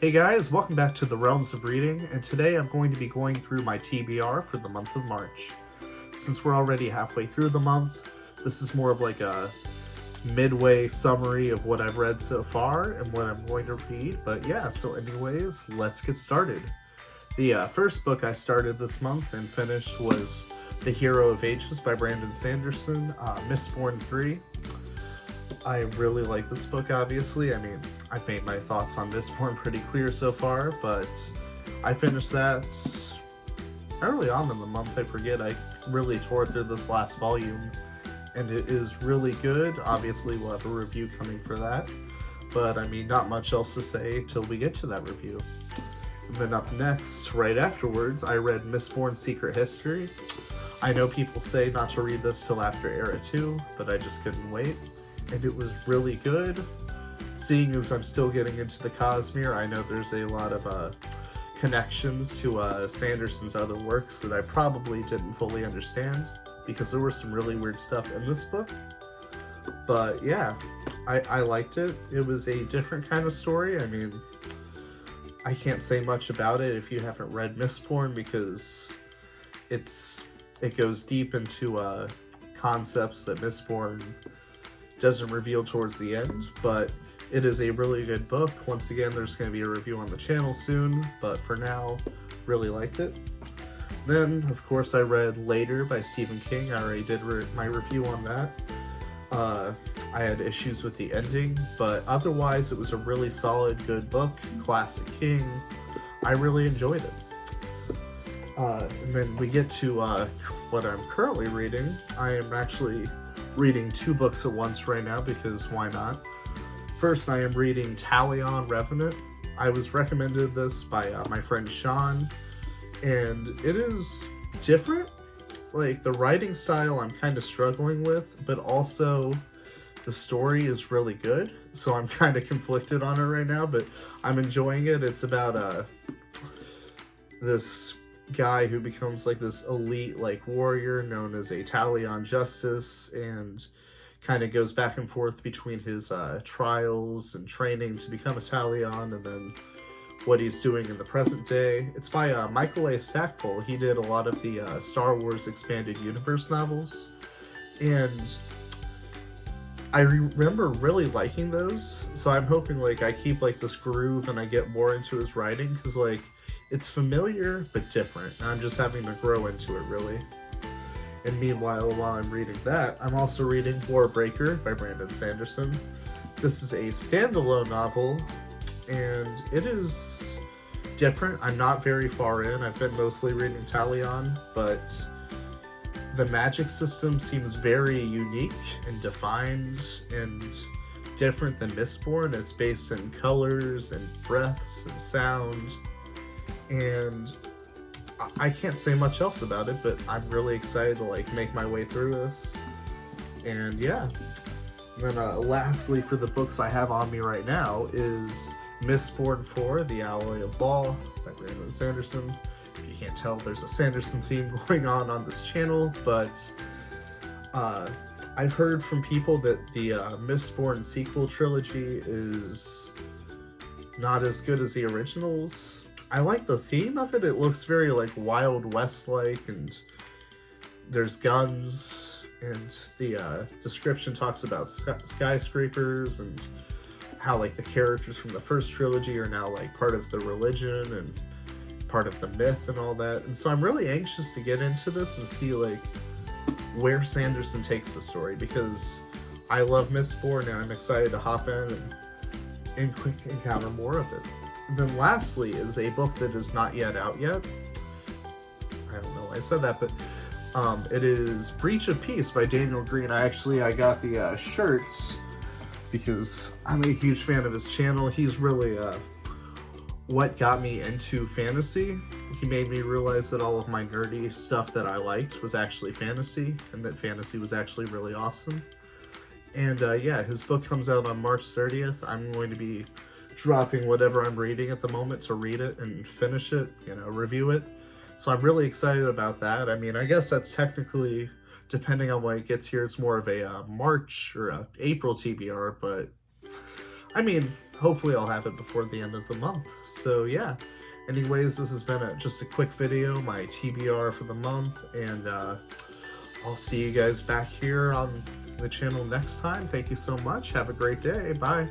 Hey guys, welcome back to the Realms of Reading, and today I'm going to be going through my TBR for the month of March. Since we're already halfway through the month, this is more of like a midway summary of what I've read so far and what I'm going to read. But yeah, so anyways, let's get started. The first book I started this month and finished was The Hero of Ages by Brandon Sanderson, Mistborn 3. I really like this book, obviously. I mean, I've made my thoughts on Mistborn pretty clear so far, but I finished that early on in the month. I forget. I really tore through this last volume, and it is really good. Obviously, we'll have a review coming for that, but I mean, not much else to say till we get to that review. And then up next, right afterwards, I read Mistborn Secret History. I know people say not to read this till after Era 2, but I just couldn't wait. And it was really good. Seeing as I'm still getting into the Cosmere, I know there's a lot of connections to Sanderson's other works that I probably didn't fully understand, because there was some really weird stuff in this book. But yeah, I liked it. It was a different kind of story. I mean, I can't say much about it if you haven't read Mistborn, because it goes deep into concepts that Mistborn doesn't reveal towards the end, but it is a really good book. Once again, there's going to be a review on the channel soon, but for now, really liked it. Then, of course, I read Later by Stephen King. I already did my review on that. I had issues with the ending, but otherwise it was a really solid, good book. Classic King. I really enjoyed it. And then we get to what I'm currently reading. I am actually reading two books at once right now, because why not? First, I am reading Talon Revenant. I was recommended this by my friend Sean, and it is different. Like, the writing style I'm kind of struggling with, but also the story is really good, so I'm kind of conflicted on it right now, but I'm enjoying it. It's about this guy who becomes like this elite warrior known as a Talon Justice, and kind of goes back and forth between his trials and training to become a Talon, and then what he's doing in the present day. It's by Michael A. Stackpole. He did a lot of the Star Wars Expanded Universe novels, and I remember really liking those, so I'm hoping I keep this groove and I get more into his writing, because it's familiar but different, and I'm just having to grow into it, really. And meanwhile, while I'm reading that, I'm also reading Warbreaker by Brandon Sanderson. This is a standalone novel, and it is different. I'm not very far in. I've been mostly reading Talon, but the magic system seems very unique and defined and different than Mistborn. It's based in colors and breaths and sound, and I can't say much else about it, but I'm really excited to make my way through this. And yeah. And then lastly, for the books I have on me right now is Mistborn 4, The Alloy of Law by Brandon Sanderson. If you can't tell, there's a Sanderson theme going on this channel, but I've heard from people that the Mistborn sequel trilogy is not as good as the originals. I like the theme of it. It looks very Wild West-like, and there's guns, and the description talks about skyscrapers, and how the characters from the first trilogy are now part of the religion and part of the myth and all that. And so I'm really anxious to get into this and see where Sanderson takes the story, because I love Mistborn and I'm excited to hop in and encounter more of it. And then lastly is a book that is not yet out yet. I don't know why I said that, but it is Breach of Peace by Daniel Green. I got the shirts because I'm a huge fan of his channel. He's really what got me into fantasy. He made me realize that all of my nerdy stuff that I liked was actually fantasy, and that fantasy was actually really awesome. And yeah, his book comes out on March 30th. I'm going to be dropping whatever I'm reading at the moment to read it and finish it, review it. So I'm really excited about that. I mean, I guess that's technically, depending on when it gets here, it's more of a March or a April TBR, but I mean, hopefully I'll have it before the end of the month. So yeah. Anyways, this has been just a quick video, my TBR for the month, and I'll see you guys back here on the channel next time. Thank you so much. Have a great day. Bye.